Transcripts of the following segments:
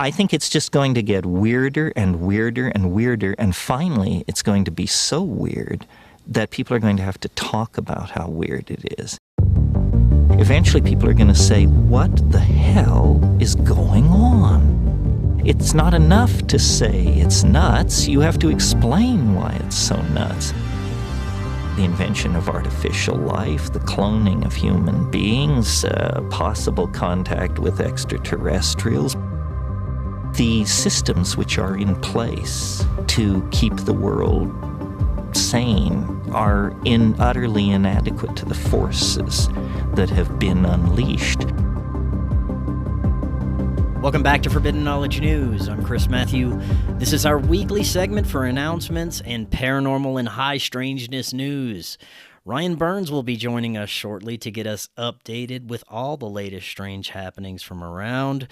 I think it's just going to get weirder and weirder and weirder, and finally it's going to be so weird that people are going to have to talk about how weird it is. Eventually people are going to say, what the hell is going on? It's not enough to say it's nuts. You have to explain why it's so nuts. The invention of artificial life, the cloning of human beings, possible contact with extraterrestrials, the systems which are in place to keep the world sane are utterly inadequate to the forces that have been unleashed. Welcome back to Forbidden Knowledge News. I'm Chris Matthew. This is our weekly segment for announcements and paranormal and high strangeness news. Ryan Burns will be joining us shortly to get us updated with all the latest strange happenings from around.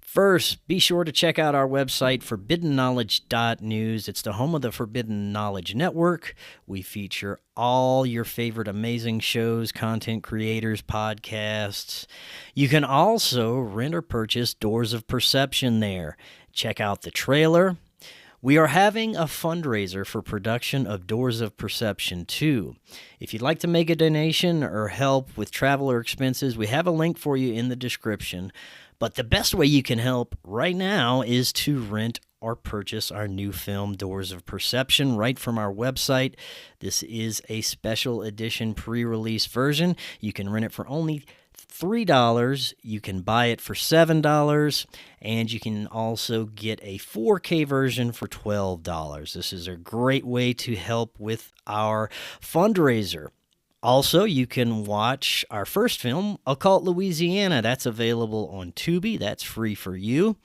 First, be sure to check out our website, forbiddenknowledge.news. It's the home of the Forbidden Knowledge Network. We feature all your favorite amazing shows, content creators, podcasts. You can also rent or purchase Doors of Perception there. Check out the trailer. We are having a fundraiser for production of Doors of Perception 2. If you'd like to make a donation or help with travel or expenses, we have a link for you in the description. But the best way you can help right now is to rent or purchase our new film, Doors of Perception, right from our website. This is a special edition pre-release version. You can rent it for only $3. You can buy it for $7. And you can also get a 4K version for $12. This is a great way to help with our fundraiser. Also, you can watch our first film, Occult Louisiana. That's available on Tubi. That's free for you.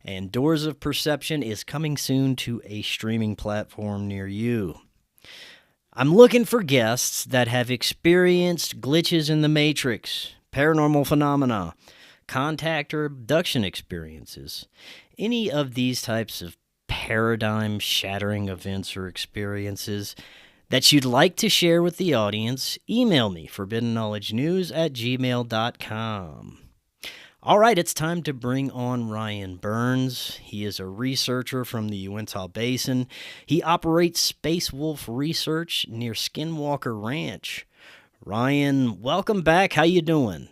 And Doors of Perception is coming soon to a streaming platform near you. I'm looking for guests that have experienced glitches in the Matrix, paranormal phenomena, contact or abduction experiences. Any of these types of paradigm-shattering events or experiences that you'd like to share with the audience, email me, forbiddenknowledgenews@gmail.com. All right, it's time to bring on Ryan Burns. He is a researcher from the Uintah Basin. He operates Space Wolf Research near Skinwalker Ranch. Ryan, welcome back. How you doing?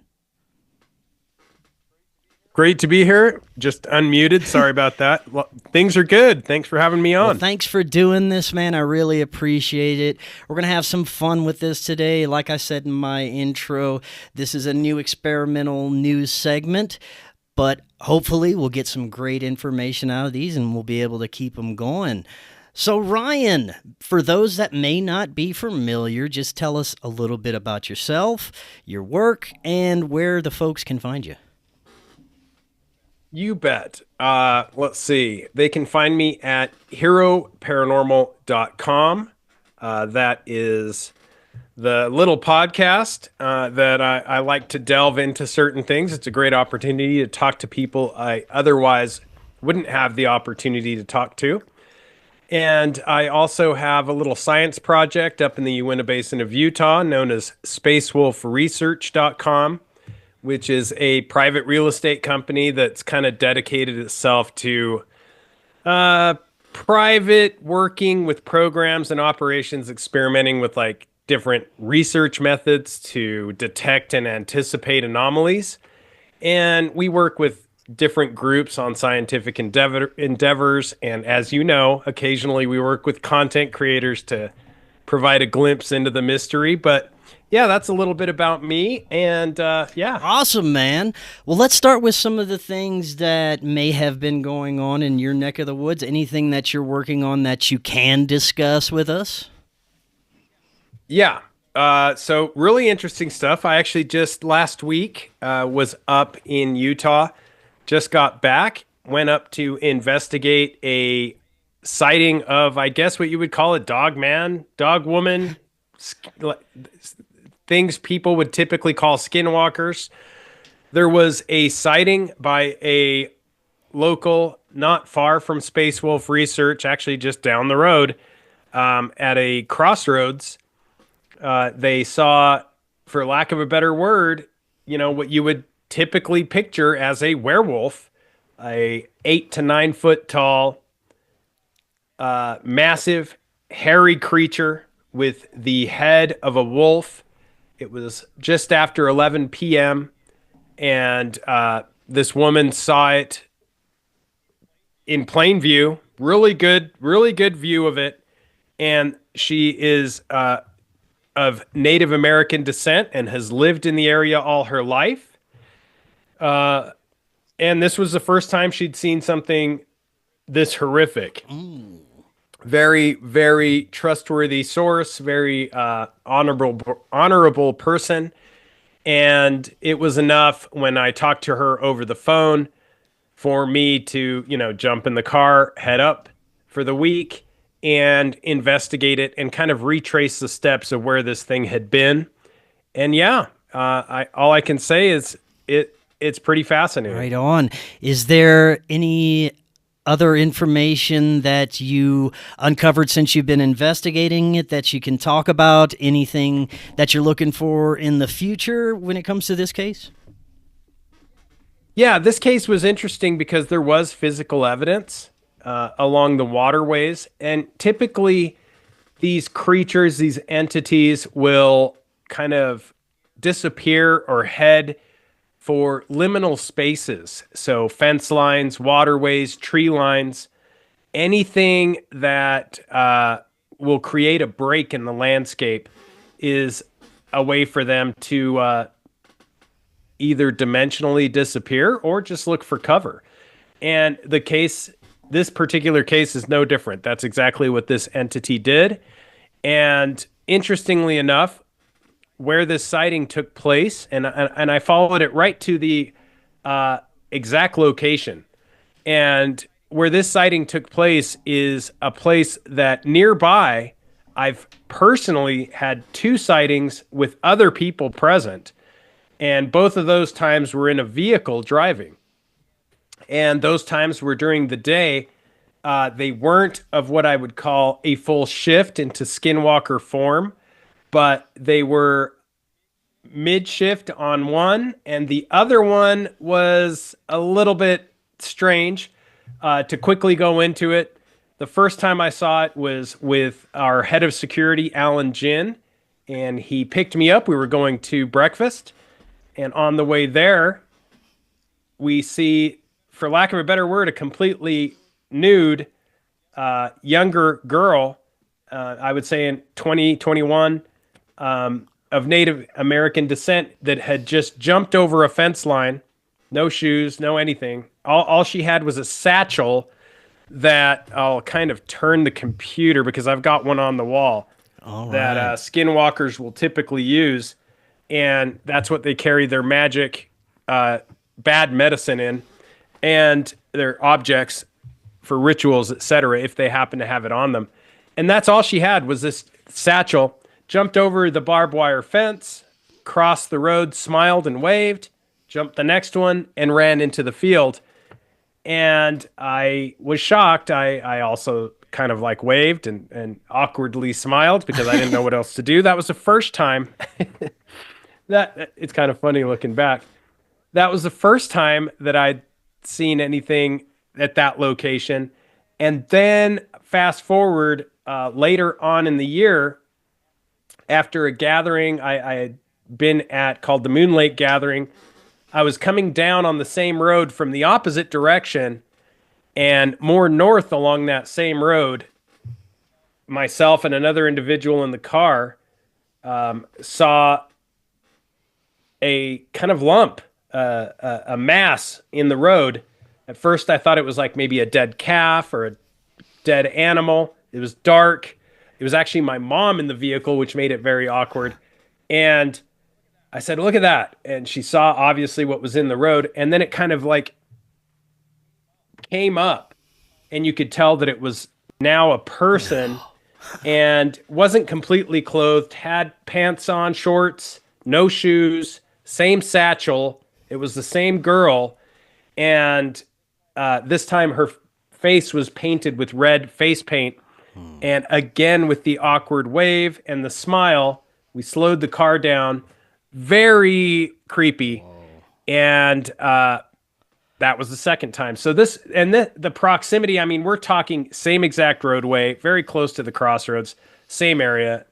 Great to be here. Just unmuted. Sorry about that. Well, things are good. Thanks for having me on. Well, thanks for doing this, man. I really appreciate it. We're going to have some fun with this today. Like I said in my intro, this is a new experimental news segment, but hopefully we'll get some great information out of these and we'll be able to keep them going. So, Ryan, for those that may not be familiar, just tell us a little bit about yourself, your work, and where the folks can find you. You bet. Let's see. They can find me at heroparanormal.com. That is the little podcast that I like to delve into certain things. It's a great opportunity to talk to people I otherwise wouldn't have the opportunity to talk to. And I also have a little science project up in the Uintah Basin of Utah known as spacewolfresearch.com. which is a private real estate company that's kind of dedicated itself to private working with programs and operations, experimenting with like different research methods to detect and anticipate anomalies. And we work with different groups on scientific endeavors. And as you know, occasionally we work with content creators to provide a glimpse into the mystery. But yeah, that's a little bit about me, and yeah. Awesome, man. Well, let's start with some of the things that may have been going on in your neck of the woods. Anything that you're working on that you can discuss with us? Yeah, so really interesting stuff. I actually just last week was up in Utah, just got back, went up to investigate a sighting of, I guess what you would call a dog man, dog woman, things people would typically call skinwalkers. There was a sighting by a local, not far from Space Wolf Research, actually just down the road, at a crossroads. They saw, for lack of a better word, what you would typically picture as a werewolf a 8 to 9 foot tall, massive, hairy creature with the head of a wolf. It was just after 11 p.m. and this woman saw it in plain view. Really good view of it. And she is of Native American descent and has lived in the area all her life. And this was the first time she'd seen something this horrific. Very, very trustworthy source, very honorable person. And it was enough when I talked to her over the phone for me to, jump in the car, head up for the week, and investigate it and kind of retrace the steps of where this thing had been. And all I can say is it's pretty fascinating. Right on. Is there any other information that you uncovered since you've been investigating it that you can talk about? Anything that you're looking for in the future when it comes to this case? Yeah, this case was interesting because there was physical evidence along the waterways. And typically these creatures, these entities will kind of disappear or head for liminal spaces. So fence lines, waterways, tree lines, anything that will create a break in the landscape is a way for them to either dimensionally disappear or just look for cover. And this particular case is no different. That's exactly what this entity did. And interestingly enough, where this sighting took place, and I followed it right to the exact location. And where this sighting took place is a place that nearby, I've personally had 2 sightings with other people present. And both of those times were in a vehicle driving. And those times were during the day. They weren't of what I would call a full shift into skinwalker form, but they were mid-shift on one, and the other one was a little bit strange. To quickly go into it, the first time I saw it was with our head of security, Alan Jin, and he picked me up. We were going to breakfast, and on the way there, we see, for lack of a better word, a completely nude, younger girl, I would say in 21, of Native American descent that had just jumped over a fence line, no shoes, no anything. All she had was a satchel that I'll kind of turn the computer because I've got one on the wall that skinwalkers will typically use. And that's what they carry their magic, bad medicine in, and their objects for rituals, etc., if they happen to have it on them. And that's all she had was this satchel. Jumped over the barbed wire fence, crossed the road, smiled and waved, jumped the next one, and ran into the field. And I was shocked. I also kind of like waved and awkwardly smiled because I didn't know what else to do. That was the first time. It's kind of funny looking back. That was the first time that I'd seen anything at that location. And then fast forward later on in the year, after a gathering I had been at called the Moon Lake Gathering, I was coming down on the same road from the opposite direction, and more north along that same road, myself and another individual in the car saw a kind of lump, a mass in the road. At first I thought it was like maybe a dead calf or a dead animal. It was dark. It was actually my mom in the vehicle, which made it very awkward. And I said, "Look at that." And she saw obviously what was in the road. And then it kind of like came up, and you could tell that it was now a person and wasn't completely clothed, had pants on, shorts, no shoes, same satchel. It was the same girl. And this time her face was painted with red face paint. And again, with the awkward wave and the smile, we slowed the car down. Very creepy. Whoa. And that was the second time. So this and the proximity, I mean, we're talking same exact roadway, very close to the crossroads, same area.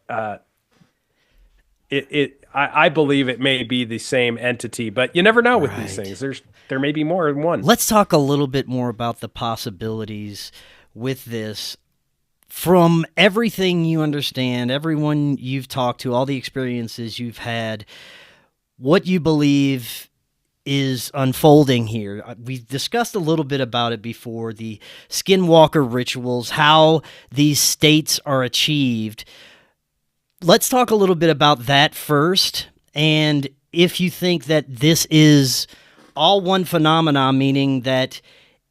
I believe it may be the same entity, but you never know with these things. There may be more than one. Let's talk a little bit more about the possibilities with this. From everything you understand, everyone you've talked to, all the experiences you've had, what you believe is unfolding here. We've discussed a little bit about it before, the skinwalker rituals, how these states are achieved. Let's talk a little bit about that first, and if you think that this is all one phenomena, meaning that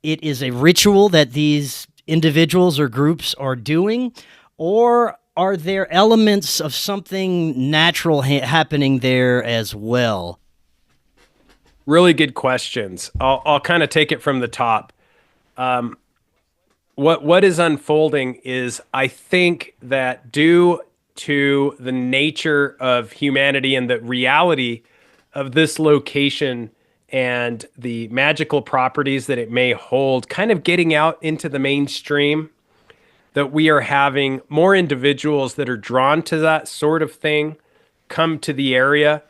it is a ritual that these individuals or groups are doing, or are there elements of something natural happening there as well? Really good questions. I'll kind of take it from the top. What is unfolding is, I think that due to the nature of humanity and the reality of this location and the magical properties that it may hold, kind of getting out into the mainstream, that we are having more individuals that are drawn to that sort of thing come to the area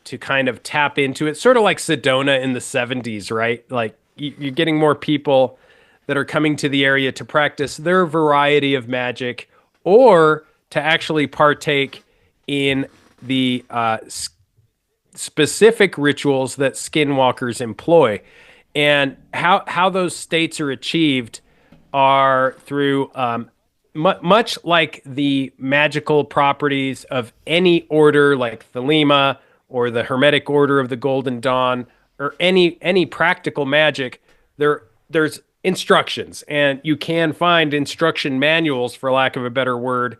to kind of tap into it. Sort of like Sedona in the 70s, right? Like you're getting more people that are coming to the area to practice their variety of magic, or to actually partake in the specific rituals that skinwalkers employ. And how those states are achieved are through much like the magical properties of any order, like Thelema or the Hermetic Order of the Golden Dawn, or any practical magic. There's instructions, and you can find instruction manuals, for lack of a better word,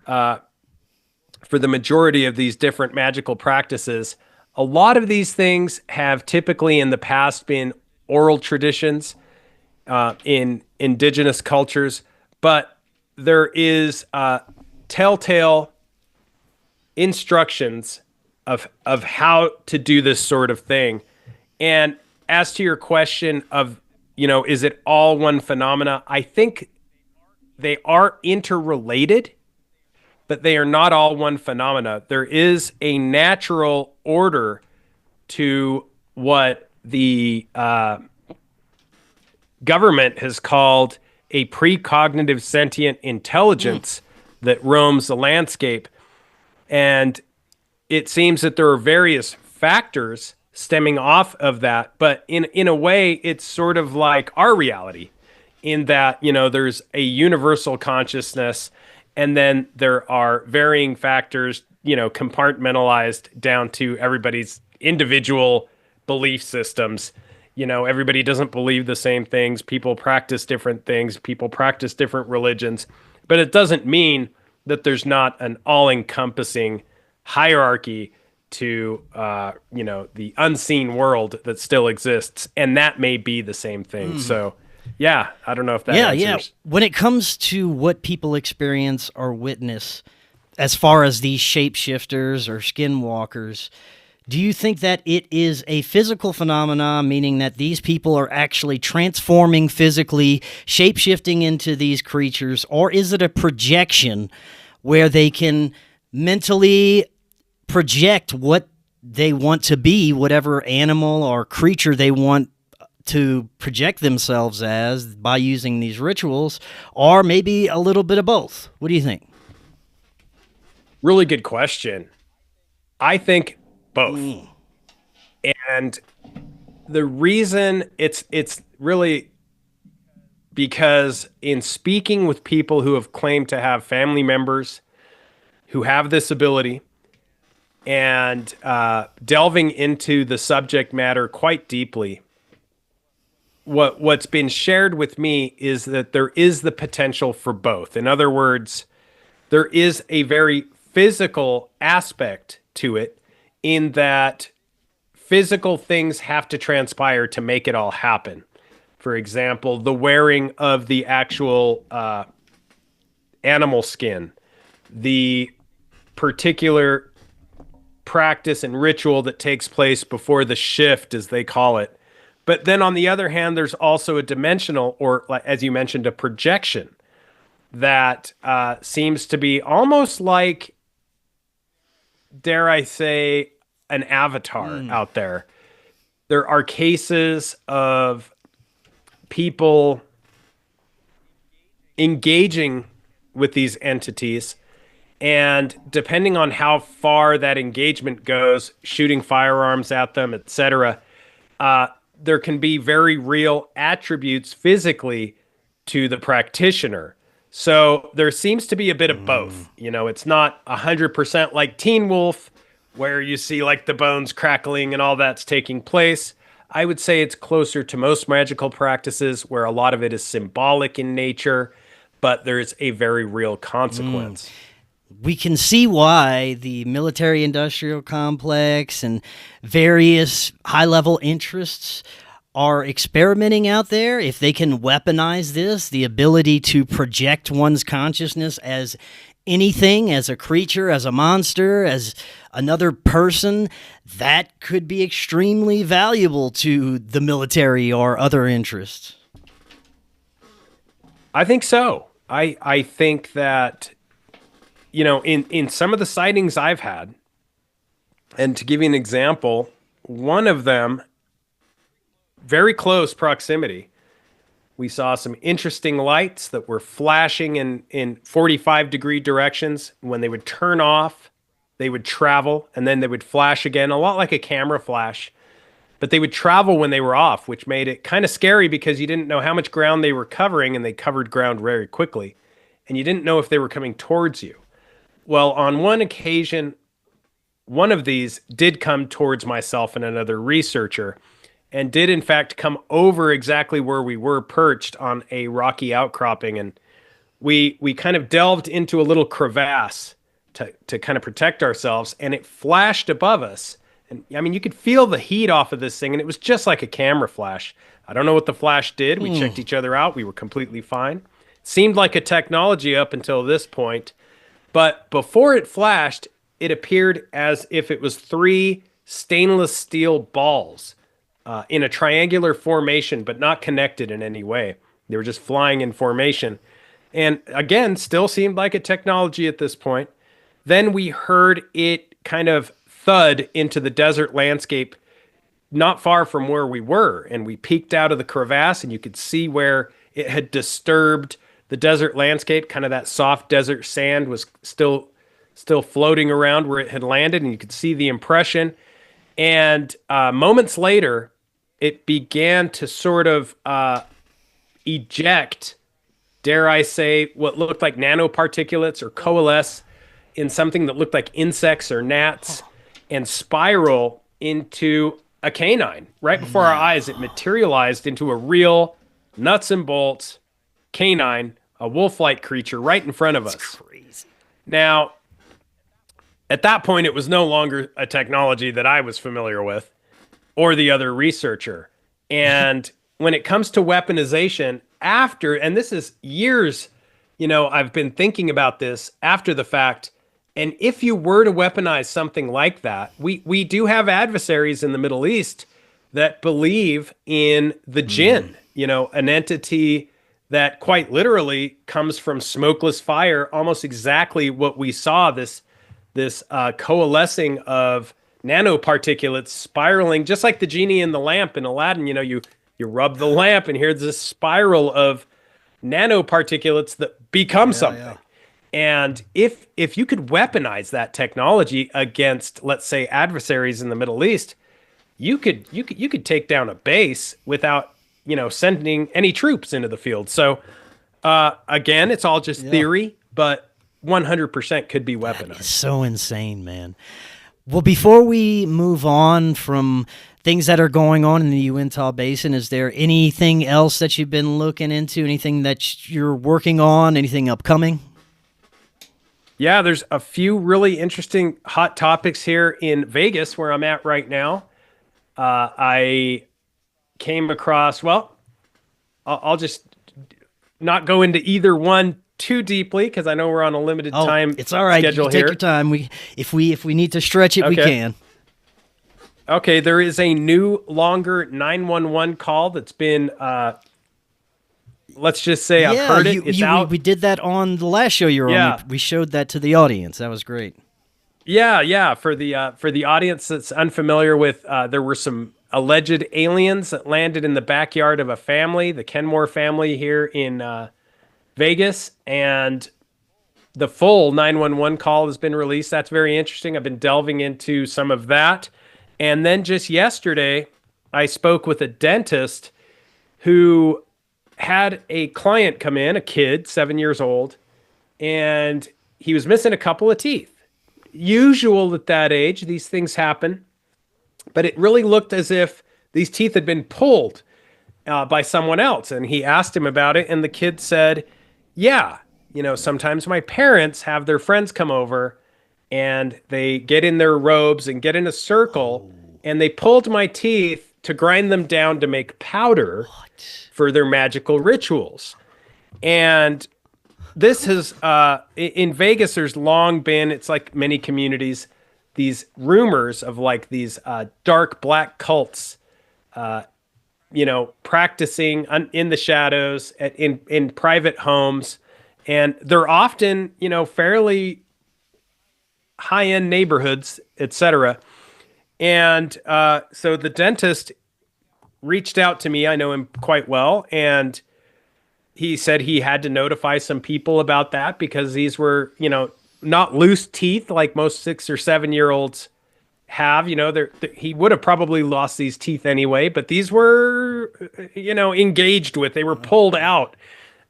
for the majority of these different magical practices. A lot of these things have typically in the past been oral traditions in indigenous cultures, but there is telltale instructions of how to do this sort of thing. And as to your question of, is it all one phenomena? I think they are interrelated, but they are not all one phenomena. There is a natural order to what the government has called a precognitive sentient intelligence that roams the landscape. And it seems that there are various factors stemming off of that, but in a way, it's sort of like our reality, in that, there's a universal consciousness, and then there are varying factors, compartmentalized down to everybody's individual belief systems. Everybody doesn't believe the same things. People practice different things. People practice different religions. But it doesn't mean that there's not an all-encompassing hierarchy to, the unseen world that still exists. And that may be the same thing. So, yeah, I don't know if that answers. Yeah. When it comes to what people experience or witness, as far as these shapeshifters or skinwalkers, do you think that it is a physical phenomenon, meaning that these people are actually transforming physically, shape-shifting into these creatures, or is it a projection where they can mentally project what they want to be, whatever animal or creature they want to project themselves as by using these rituals, or maybe a little bit of both? What do you think? Really good question. I think both. And the reason it's really because in speaking with people who have claimed to have family members who have this ability, and delving into the subject matter quite deeply, what's been shared with me is that there is the potential for both. In other words, there is a very physical aspect to it, in that physical things have to transpire to make it all happen. For example, the wearing of the actual animal skin, the particular practice and ritual that takes place before the shift, as they call it, But then on the other hand, there's also a dimensional, or like, as you mentioned, a projection that seems to be almost like, dare I say, an avatar out there. There are cases of people engaging with these entities, and depending on how far that engagement goes, shooting firearms at them, etc., there can be very real attributes physically to the practitioner. So there seems to be a bit of both. You know, it's not 100% like Teen Wolf, where you see like the bones crackling and all that's taking place. I would say it's closer to most magical practices, where a lot of it is symbolic in nature, but there's a very real consequence. We can see why the military-industrial complex and various high-level interests are experimenting out there. If they can weaponize this, the ability to project one's consciousness as anything, as a creature, as a monster, as another person, that could be extremely valuable to the military or other interests. I think so. I think that, you know, in some of the sightings I've had, and to give you an example, one of them, very close proximity, we saw some interesting lights that were flashing in 45-degree directions. When they would turn off, they would travel, and then they would flash again, a lot like a camera flash. But they would travel when they were off, which made it kind of scary because you didn't know how much ground they were covering, and they covered ground very quickly. And you didn't know if they were coming towards you. Well, on one occasion, one of these did come towards myself and another researcher, and did in fact come over exactly where we were perched on a rocky outcropping. And we kind of delved into a little crevasse to kind of protect ourselves, and it flashed above us. And I mean, you could feel the heat off of this thing, and it was just like a camera flash. I don't know what the flash did. We checked each other out. We were completely fine. Seemed like a technology up until this point. But before it flashed, it appeared as if it was 3 stainless steel balls in a triangular formation, but not connected in any way. They were just flying in formation. And again, still seemed like a technology at this point. Then we heard it kind of thud into the desert landscape not far from where we were. And we peeked out of the crevasse, and you could see where it had disturbed the desert landscape. Kind of that soft desert sand was still floating around where it had landed, and you could see the impression. And moments later, it began to sort of eject, dare I say, what looked like nanoparticulates or coalesce in something that looked like insects or gnats, and spiral into a canine. Right before our eyes, it materialized into a real nuts and bolts canine, a wolf-like creature right in front of us. That's crazy. Now, at that point, it was no longer a technology that I was familiar with, or the other researcher. And when it comes to weaponization, after, and this is years, you know, I've been thinking about this after the fact. And if you were to weaponize something like that, we do have adversaries in the Middle East that believe in the jinn, you know, an entity that quite literally comes from smokeless fire, almost exactly what we saw, this coalescing of nanoparticulates spiraling, just like the genie in the lamp in Aladdin. You know, you rub the lamp, and here's this spiral of nanoparticulates that become something. Yeah. And if you could weaponize that technology against, let's say, adversaries in the Middle East, you could take down a base without, you know, sending any troops into the field. So again, it's all just theory, but 100% could be weaponized. That is so insane, man. Well, before we move on from things that are going on in the Uintah Basin, is there anything else that you've been looking into? Anything that you're working on? Anything upcoming? Yeah, there's a few really interesting hot topics here in Vegas, where I'm at right now. I came across, well, I'll just not go into either one too deeply, because I know we're on a limited time it's all right. schedule you take here. Your time. If we need to stretch it, we can. Okay, there is a new, longer 911 call that's been, let's just say I've Yeah, heard it. It's out. we did that on the last show you were Yeah. on. We showed that to the audience. That was great. Yeah. For the audience that's unfamiliar with, there were some alleged aliens that landed in the backyard of a family, the Kenmore family here in Vegas, and the full 911 call has been released. That's very interesting. I've been delving into some of that. And then just yesterday, I spoke with a dentist who had a client come in, a kid, 7 years old, and he was missing a couple of teeth. Usual at that age, these things happen, but it really looked as if these teeth had been pulled by someone else. And he asked him about it, and the kid said, yeah, sometimes my parents have their friends come over and they get in their robes and get in a circle, and they pulled my teeth to grind them down to make powder for their magical rituals. And this has, in Vegas, there's long been, it's like many communities, these rumors of like these dark black cults, practicing in the shadows in private homes. And they're often, fairly high-end neighborhoods, etc. And so the dentist reached out to me. I know him quite well. And he said he had to notify some people about that because these were, not loose teeth like most 6 or 7 year olds have. He would have probably lost these teeth anyway, but these were, engaged with. They were pulled out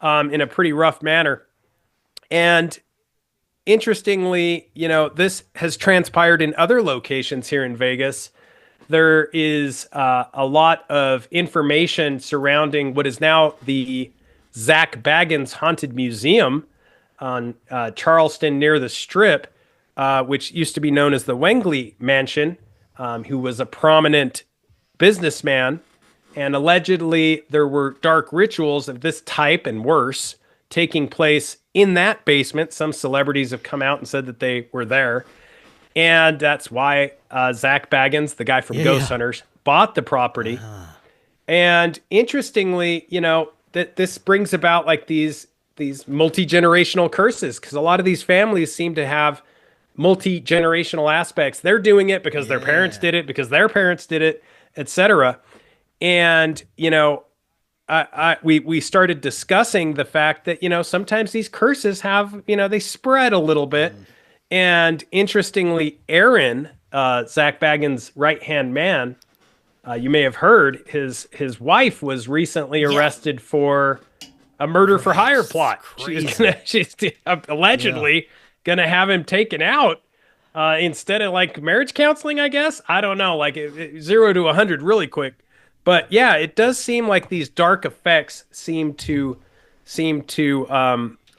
in a pretty rough manner. And interestingly, this has transpired in other locations here in Vegas. There is a lot of information surrounding what is now the Zach Baggins Haunted Museum on Charleston near the Strip, which used to be known as the Wengley Mansion, who was a prominent businessman. And allegedly there were dark rituals of this type and worse taking place in that basement. Some celebrities have come out and said that they were there. And that's why Zach Baggins, the guy from Ghost Hunters, bought the property. And interestingly, that this brings about like these multi-generational curses, because a lot of these families seem to have multi-generational aspects. They're doing it because their parents did it, because their parents did it, etc. And, we started discussing the fact that, sometimes these curses have, they spread a little bit. And interestingly, Aaron, Zach Baggins' right-hand man, you may have heard his wife was recently arrested for a murder for hire plot. She's allegedly gonna have him taken out instead of like marriage counseling, I guess. I don't know, like 0 to 100 really quick. But yeah, it does seem like these dark effects seem to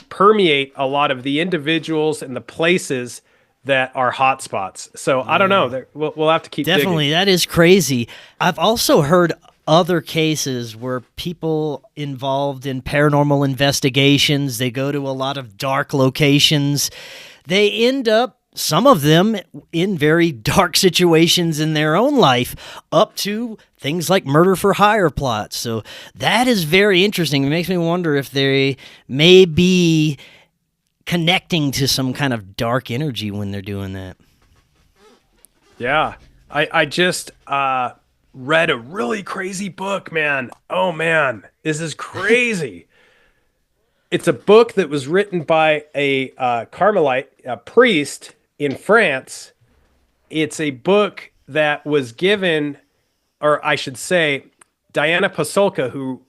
permeate a lot of the individuals and the places that are hotspots. So I don't know. We'll have to keep Definitely, digging. that is crazy. I've also heard other cases where people involved in paranormal investigations, they go to a lot of dark locations. They end up, some of them, in very dark situations in their own life, up to things like murder for hire plots. So that is very interesting. It makes me wonder if they may be connecting to some kind of dark energy when they're doing that. Yeah. I just read a really crazy book, man. Oh, man. This is crazy. It's a book that was written by a Carmelite, a priest in France. It's a book that was given, or I should say, Diana Pasulka, who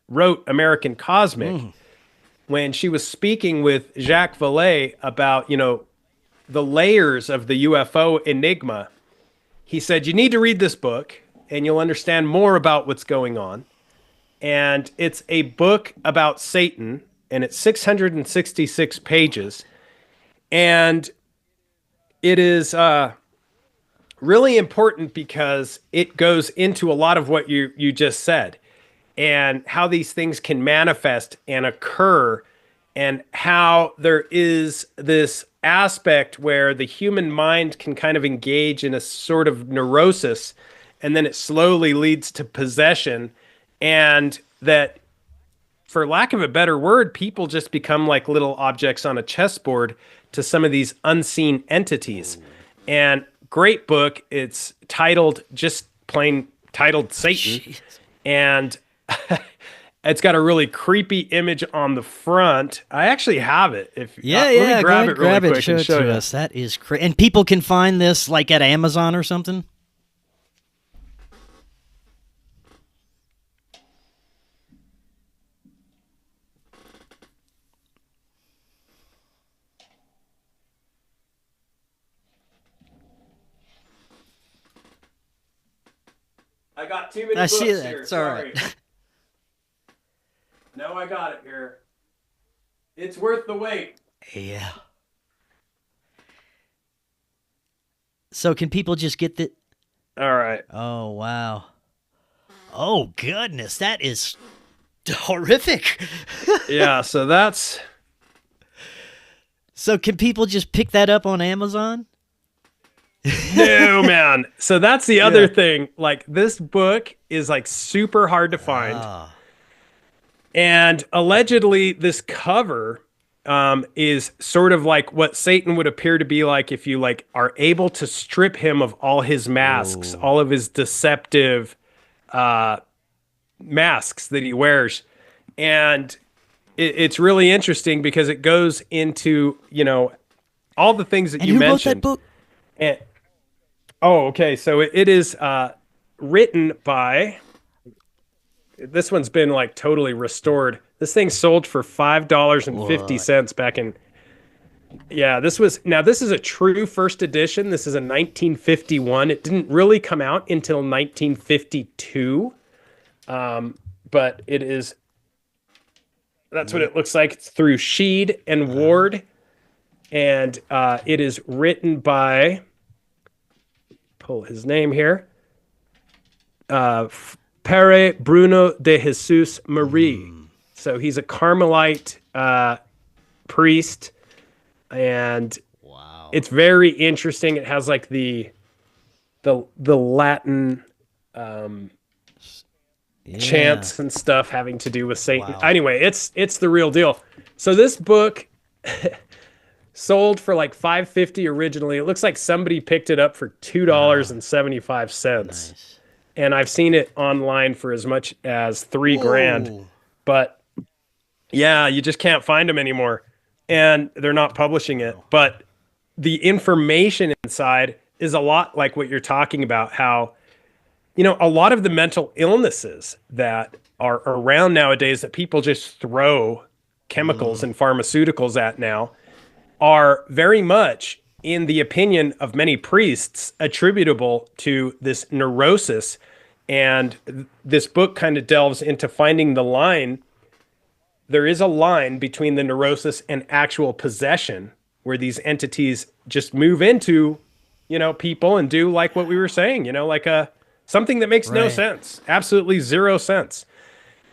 wrote American Cosmic, when she was speaking with Jacques Vallée about, the layers of the UFO enigma, he said, you need to read this book and you'll understand more about what's going on. And it's a book about Satan, and it's 666 pages. And it is really important because it goes into a lot of what you just said, and how these things can manifest and occur, and how there is this aspect where the human mind can kind of engage in a sort of neurosis, and then it slowly leads to possession, and that, for lack of a better word, people just become like little objects on a chessboard to some of these unseen entities. And great book. It's titled, just plain titled, Satan. Jeez. And it's got a really creepy image on the front. I actually have it. Let me grab it really quick and show you. Us. That is crazy. And people can find this like at Amazon or something? I got too many I books see that. here. It's all Sorry. right. No, I got it here. It's worth the wait. Yeah. So can people just get the... All right. Oh, wow. Oh, goodness. That is horrific. Yeah, so that's... So can people just pick that up on Amazon? No, man. So that's the other thing. Like, this book is like super hard to find. Ah. And allegedly, this cover is sort of like what Satan would appear to be like if you like are able to strip him of all his masks, all of his deceptive masks that he wears. And it's really interesting because it goes into, you know, all the things that And you who mentioned. wrote that book? And, okay. So it is written by... This one's been like totally restored. This thing sold for $5.50 back in. Yeah, this is a true first edition. This is a 1951. It didn't really come out until 1952. But it is, that's what it looks like. It's through Sheed and Ward. And it is written by, pull his name here. Pere Bruno de Jesus Marie. So he's a Carmelite priest, and it's very interesting. It has like the Latin chants and stuff having to do with Satan. Wow. Anyway, it's the real deal. So this book sold for like $5.50 originally. It looks like somebody picked it up for $2.75. Nice. And I've seen it online for as much as $3,000, but yeah, you just can't find them anymore, and they're not publishing it. But the information inside is a lot like what you're talking about, how, you know, a lot of the mental illnesses that are around nowadays that people just throw chemicals and pharmaceuticals at now are very much, in the opinion of many priests, attributable to this neurosis. And this book kind of delves into finding the line. There is a line between the neurosis and actual possession, where these entities just move into, you know, people and do like what we were saying, you know, like something that makes no sense, absolutely zero sense.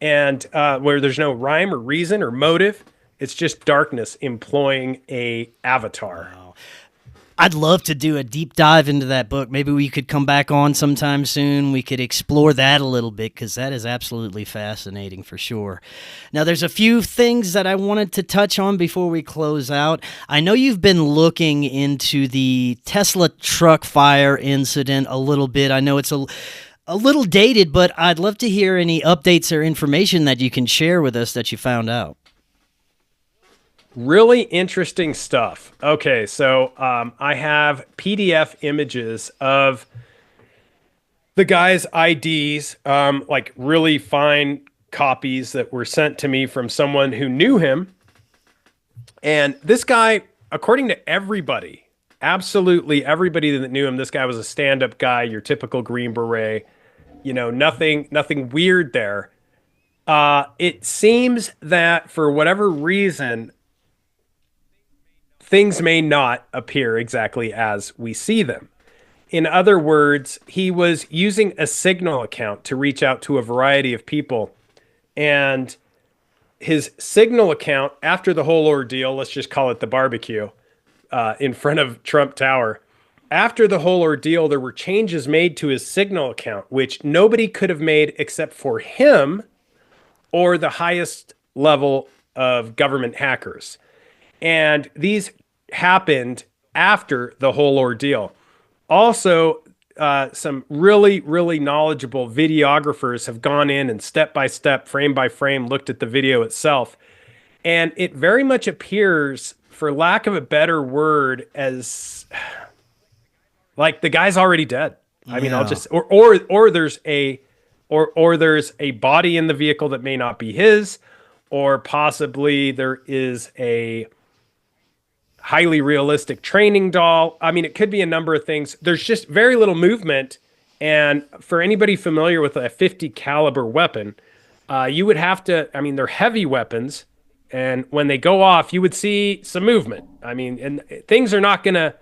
And where there's no rhyme or reason or motive, it's just darkness employing a avatar. Wow. I'd love to do a deep dive into that book. Maybe we could come back on sometime soon. We could explore that a little bit, because that is absolutely fascinating for sure. Now, there's a few things that I wanted to touch on before we close out. I know you've been looking into the Tesla truck fire incident a little bit. I know it's a little dated, but I'd love to hear any updates or information that you can share with us that you found out. Really interesting stuff. Okay, so I have PDF images of the guy's IDs, like really fine copies that were sent to me from someone who knew him. And this guy, according to everybody, absolutely everybody that knew him, this guy was a stand-up guy, your typical Green Beret, you know, nothing weird there. It seems that for whatever reason, things may not appear exactly as we see them. In other words, he was using a Signal account to reach out to a variety of people. And his Signal account, after the whole ordeal, let's just call it the barbecue, in front of Trump Tower. After the whole ordeal, there were changes made to his Signal account, which nobody could have made except for him or the highest level of government hackers. And these happened after the whole ordeal. Also, some really, really knowledgeable videographers have gone in and step by step, frame by frame, looked at the video itself. And it very much appears, for lack of a better word, as like the guy's already dead. I mean, I'll just, or there's a body in the vehicle that may not be his, or possibly there is a highly realistic training doll. I mean, it could be a number of things. There's just very little movement. And for anybody familiar with a 50 caliber weapon, you would have to, I mean, they're heavy weapons. And when they go off, you would see some movement. I mean, and things are not going to,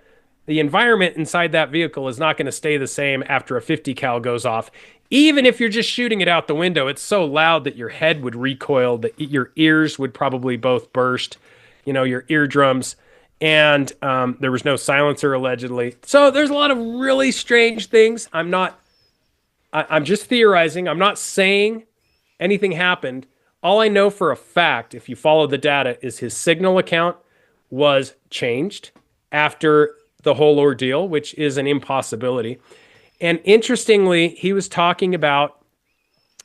the environment inside that vehicle is not going to stay the same after a 50 cal goes off. Even if you're just shooting it out the window, it's so loud that your head would recoil, that your ears would probably both burst, your eardrums. And there was no silencer, allegedly. So there's a lot of really strange things. I'm just theorizing. I'm not saying anything happened. All I know for a fact, if you follow the data, is his Signal account was changed after the whole ordeal, which is an impossibility. And interestingly, he was talking about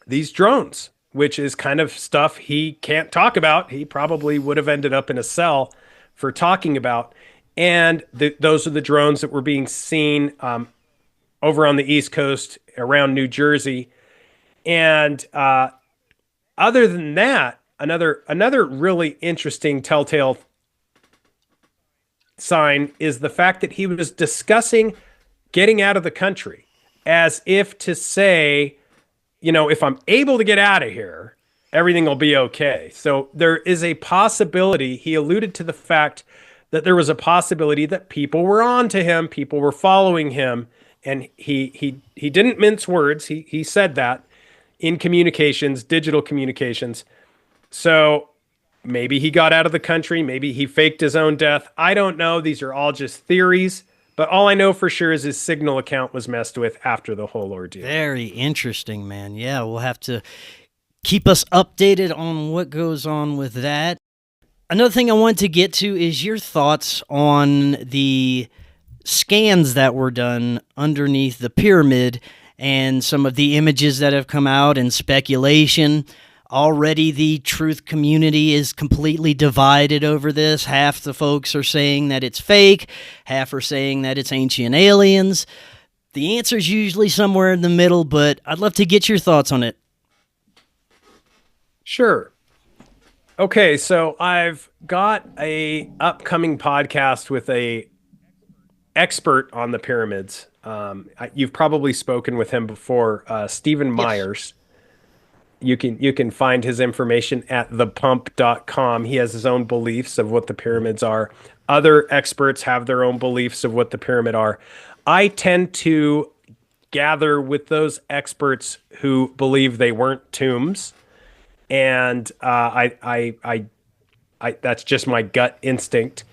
these drones, which is kind of stuff he can't talk about. He probably would have ended up in a cell for talking about. And those are the drones that were being seen over on the East Coast around New Jersey. And other than that, another really interesting telltale sign is the fact that he was discussing getting out of the country, as if to say, if I'm able to get out of here, everything will be okay. So there is a possibility. He alluded to the fact that there was a possibility that people were on to him, people were following him, and he didn't mince words. He said that in communications, digital communications. So maybe he got out of the country, maybe he faked his own death. I don't know. These are all just theories. But all I know for sure is his Signal account was messed with after the whole ordeal. Very interesting, man. Yeah, we'll have to keep us updated on what goes on with that. Another thing I want to get to is your thoughts on the scans that were done underneath the pyramid and some of the images that have come out and speculation. Already the truth community is completely divided over this. Half the folks are saying that it's fake, half are saying that it's ancient aliens. The answer is usually somewhere in the middle, but I'd love to get your thoughts on it. Sure. Okay, so I've got a upcoming podcast with a expert on the pyramids. You've probably spoken with him before, Stephen Myers. You can find his information at thepump.com. He has his own beliefs of what the pyramids are. Other experts have their own beliefs of what the pyramid are. I tend to gather with those experts who believe they weren't tombs. And I that's just my gut instinct,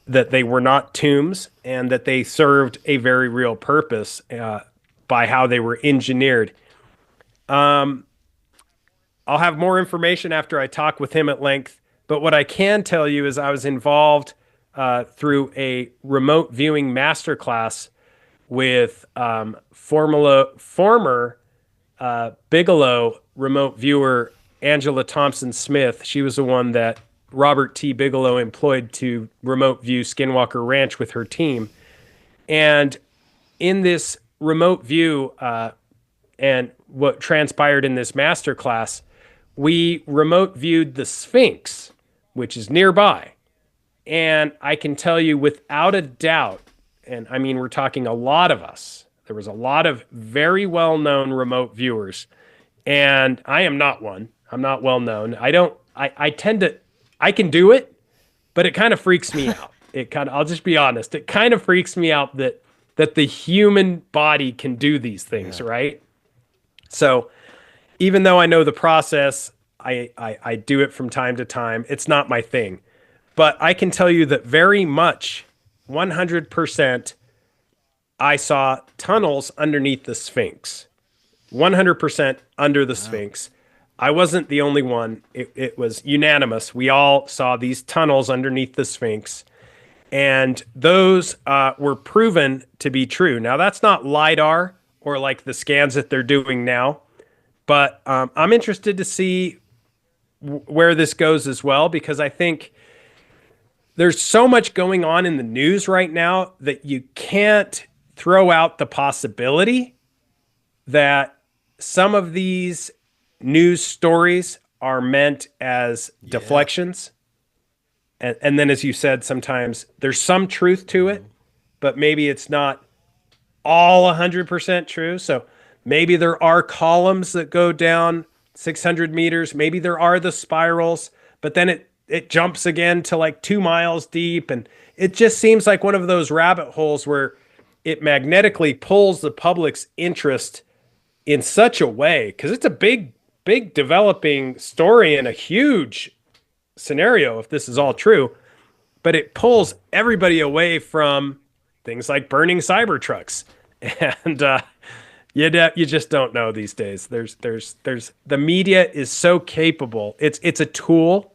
that they were not tombs and that they served a very real purpose by how they were engineered. I'll have more information after I talk with him at length, but what I can tell you is I was involved through a remote viewing masterclass with former Bigelow remote viewer Angela Thompson Smith. She was the one that Robert T. Bigelow employed to remote view Skinwalker Ranch with her team. And in this remote view and what transpired in this masterclass, we remote viewed the Sphinx, which is nearby. And I can tell you without a doubt, and I mean, we're talking a lot of us, there was a lot of very well-known remote viewers, and I am not one. I'm not well-known. I can do it, but it kind of freaks me out. I'll just be honest. It kind of freaks me out that the human body can do these things, right? So even though I know the process, I do it from time to time. It's not my thing. But I can tell you that very much 100% I saw tunnels underneath the Sphinx. 100% under the Sphinx. I wasn't the only one. It was unanimous. We all saw these tunnels underneath the Sphinx. And those were proven to be true. Now, that's not LiDAR or like the scans that they're doing now. But I'm interested to see where this goes as well, because I think there's so much going on in the news right now that you can't throw out the possibility that some of these news stories are meant as deflections. And then, as you said, sometimes there's some truth to it, but maybe it's not all 100% true. So maybe there are columns that go down 600 meters. Maybe there are the spirals, but then it jumps again to like 2 miles deep. And it just seems like one of those rabbit holes where it magnetically pulls the public's interest in such a way, because it's a big developing story and a huge scenario if this is all true, but it pulls everybody away from things like burning Cybertrucks. And you just don't know these days. There's the media is so capable. It's a tool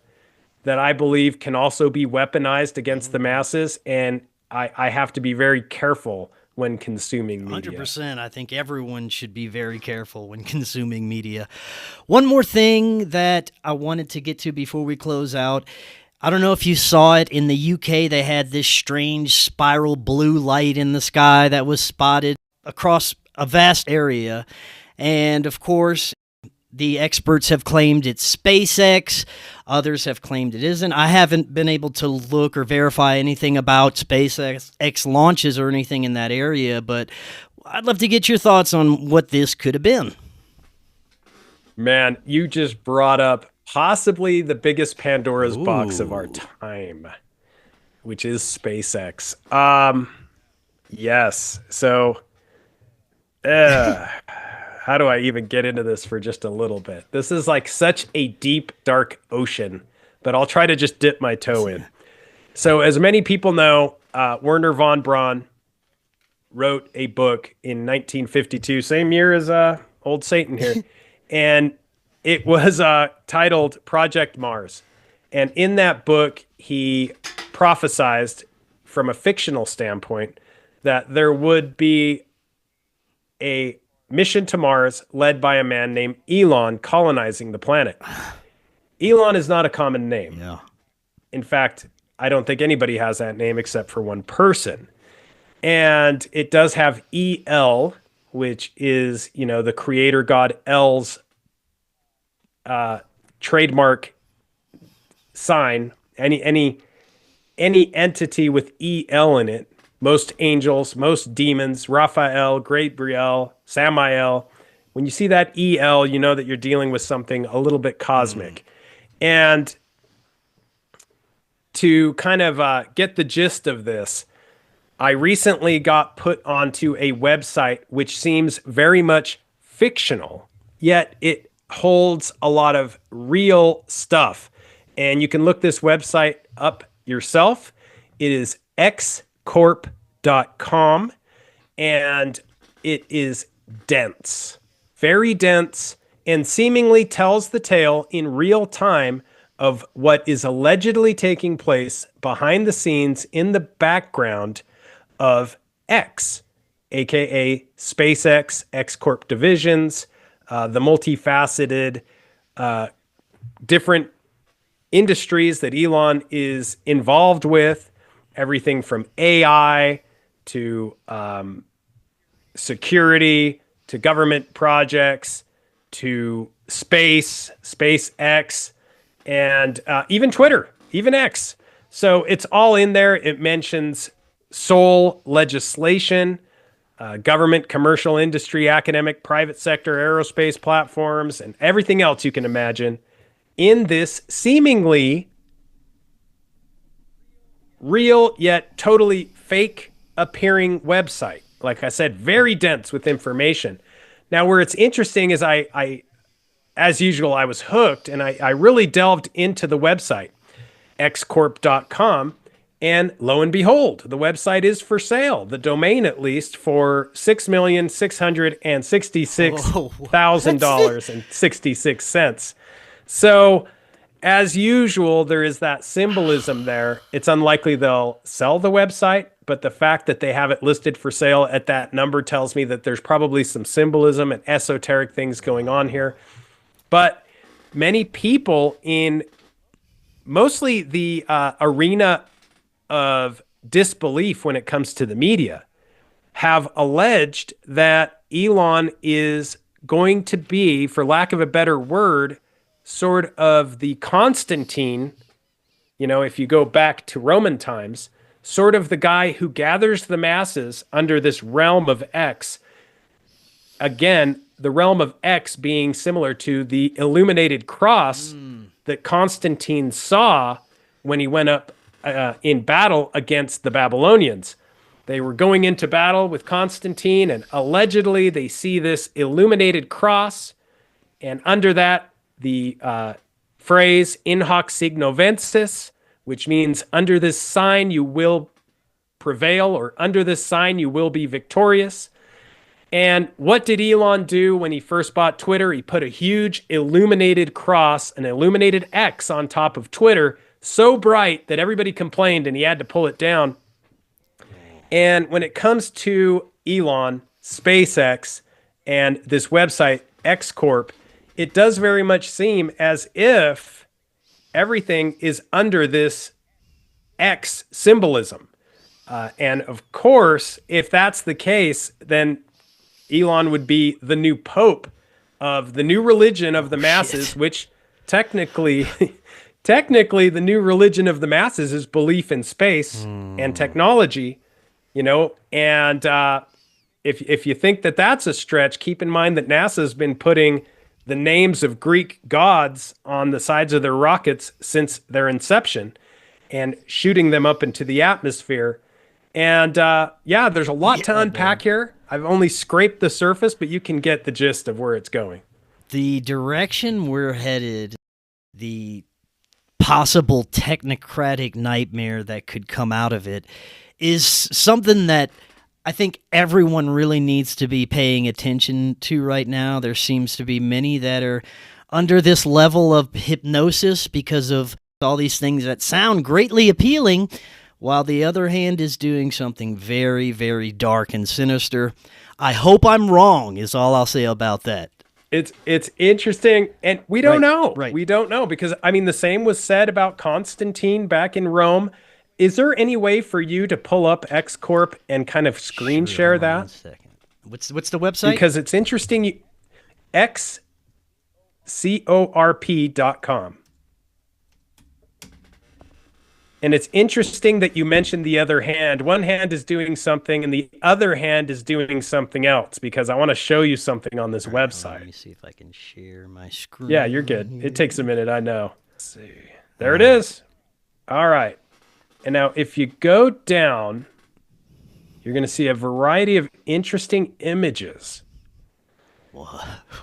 that I believe can also be weaponized against the masses, and I have to be very careful when consuming media. 100%. I think everyone should be very careful when consuming media. One more thing that I wanted to get to before we close out. I don't know if you saw it in the UK. They had this strange spiral blue light in the sky that was spotted across a vast area. And of course, the experts have claimed it's SpaceX. Others have claimed it isn't. I haven't been able to look or verify anything about SpaceX launches or anything in that area, but I'd love to get your thoughts on what this could have been. Man, you just brought up possibly the biggest Pandora's box of our time, which is SpaceX. Yes. So, how do I even get into this for just a little bit? This is like such a deep, dark ocean, but I'll try to just dip my toe in. So as many people know, Werner von Braun wrote a book in 1952, same year as old Satan here. And it was titled Project Mars. And in that book, he prophesized from a fictional standpoint that there would be a mission to Mars led by a man named Elon colonizing the planet. Elon is not a common name. Yeah. In fact, I don't think anybody has that name except for one person. And it does have EL, which is, the creator god El's trademark sign. Any entity with EL in it, most angels, most demons, Raphael, Gabriel, Samael. When you see that EL, you know that you're dealing with something a little bit cosmic. And to kind of get the gist of this, I recently got put onto a website which seems very much fictional, yet it holds a lot of real stuff. And you can look this website up yourself. It is xcorp.com, and it is dense, very dense, and seemingly tells the tale in real time of what is allegedly taking place behind the scenes in the background of X, aka SpaceX, X Corp divisions, the multifaceted different industries that Elon is involved with, everything from AI to security to government projects to space, SpaceX, and even Twitter, even X. So it's all in there. It mentions soul legislation, government, commercial, industry, academic, private sector, aerospace platforms, and everything else you can imagine in this seemingly real yet totally fake appearing website. Like I said, very dense with information. Now, where it's interesting is I as usual, I was hooked, and I really delved into the website, xcorp.com, And lo and behold, the website is for sale, the domain at least, for $6,666,000.66. So, as usual, there is that symbolism there. It's unlikely they'll sell the website, but the fact that they have it listed for sale at that number tells me that there's probably some symbolism and esoteric things going on here. But many people in mostly the arena of disbelief when it comes to the media have alleged that Elon is going to be, for lack of a better word, sort of the Constantine, if you go back to Roman times, sort of the guy who gathers the masses under this realm of X. Again, the realm of X being similar to the illuminated cross that Constantine saw when he went up in battle against the Babylonians. They were going into battle with Constantine, and allegedly they see this illuminated cross, and under that, the phrase "in hoc signo vinces," which means under this sign you will prevail, or under this sign you will be victorious. And what did Elon do when he first bought Twitter? He put a huge illuminated cross, an illuminated X on top of Twitter, so bright that everybody complained and he had to pull it down. And when it comes to Elon, SpaceX, and this website, X Corp, it does very much seem as if everything is under this X symbolism. And of course, if that's the case, then Elon would be the new pope of the new religion of the masses, which technically the new religion of the masses is belief in space and technology, and if you think that that's a stretch, keep in mind that NASA's been putting the names of Greek gods on the sides of their rockets since their inception and shooting them up into the atmosphere. And there's a lot to unpack here. I've only scraped the surface, but you can get the gist of where it's going. The direction we're headed, the possible technocratic nightmare that could come out of it, is something that I think everyone really needs to be paying attention to right now. There seems to be many that are under this level of hypnosis because of all these things that sound greatly appealing, while the other hand is doing something very, very dark and sinister. I hope I'm wrong, is all I'll say about that. It's interesting, and we don't know. Right. We don't know, because, the same was said about Constantine back in Rome. Is there any way for you to pull up X Corp and kind of screen share that? 1 second. What's the website? Because it's interesting. xcorp.com. And it's interesting that you mentioned the other hand. One hand is doing something and the other hand is doing something else, because I want to show you something on this website. Let me see if I can share my screen. Yeah, you're good. It takes a minute, I know. Let's see. There it is. All right. And now if you go down, you're going to see a variety of interesting images.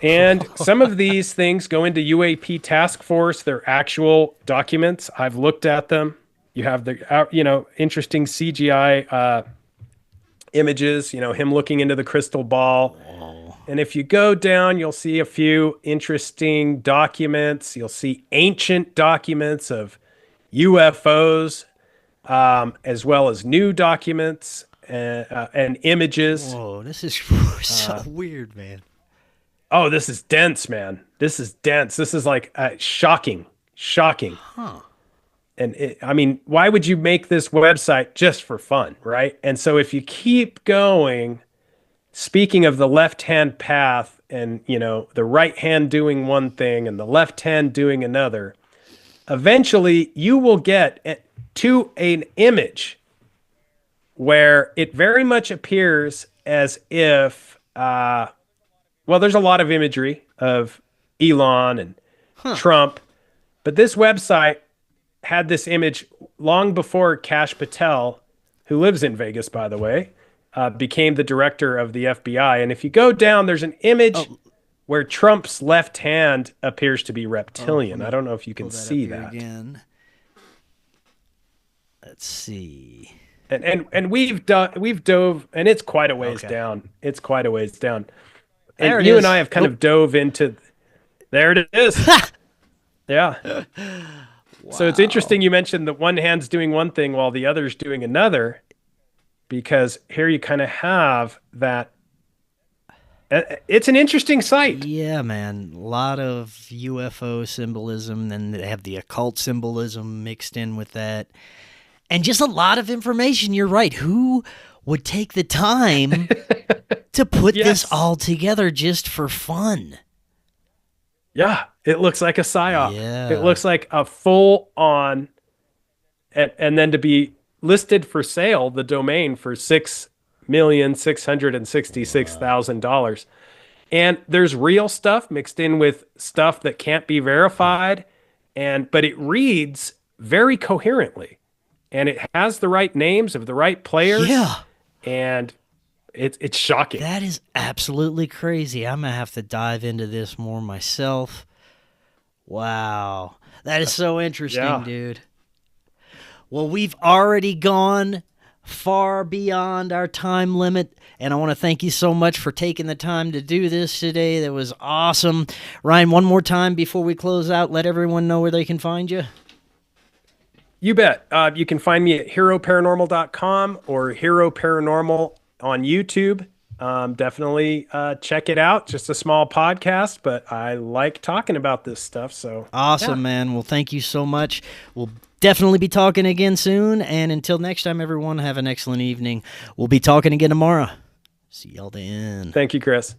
And some of these things go into UAP Task Force. They're actual documents. I've looked at them. You have the, interesting CGI images, him looking into the crystal ball. Whoa. And if you go down, you'll see a few interesting documents. You'll see ancient documents of UFOs, as well as new documents and images. Whoa, this is so weird, man. Oh, this is dense, man. This is dense. This is like shocking. Huh. And why would you make this website just for fun, right? And so if you keep going, speaking of the left-hand path and, the right hand doing one thing and the left hand doing another, eventually you will get to an image where it very much appears as if, there's a lot of imagery of Elon and Trump, but this website had this image long before Kash Patel, who lives in Vegas, by the way, became the director of the FBI. And if you go down, there's an image where Trump's left hand appears to be reptilian. I don't know if you can see that. Again. Let's see. And we've dove, and it's quite a ways Okay. down. It's quite a ways down. There And it you is. and I have kind of dove into. There it is. Yeah. So it's interesting you mentioned that one hand's doing one thing while the other's doing another, because here you kind of have that. It's an interesting sight. Yeah, man. A lot of UFO symbolism, then they have the occult symbolism mixed in with that. And just a lot of information. You're right. Who would take the time to put this all together just for fun? Yeah, it looks like a psyop. Yeah. It looks like a full-on, and then to be listed for sale, the domain for $6,666,000. And there's real stuff mixed in with stuff that can't be verified, but it reads very coherently. And it has the right names of the right players. Yeah. And it's shocking. That is absolutely crazy. I'm going to have to dive into this more myself. Wow. That is so interesting, dude. Well, we've already gone far beyond our time limit, and I want to thank you so much for taking the time to do this today. That was awesome. Ryan, one more time before we close out, let everyone know where they can find you. You bet. You can find me at heroparanormal.com or Hero Paranormal on YouTube. Definitely check it out. Just a small podcast, but I like talking about this stuff. So awesome, man. Well, thank you so much. We'll definitely be talking again soon. And until next time, everyone, have an excellent evening. We'll be talking again tomorrow. See y'all then. Thank you, Chris.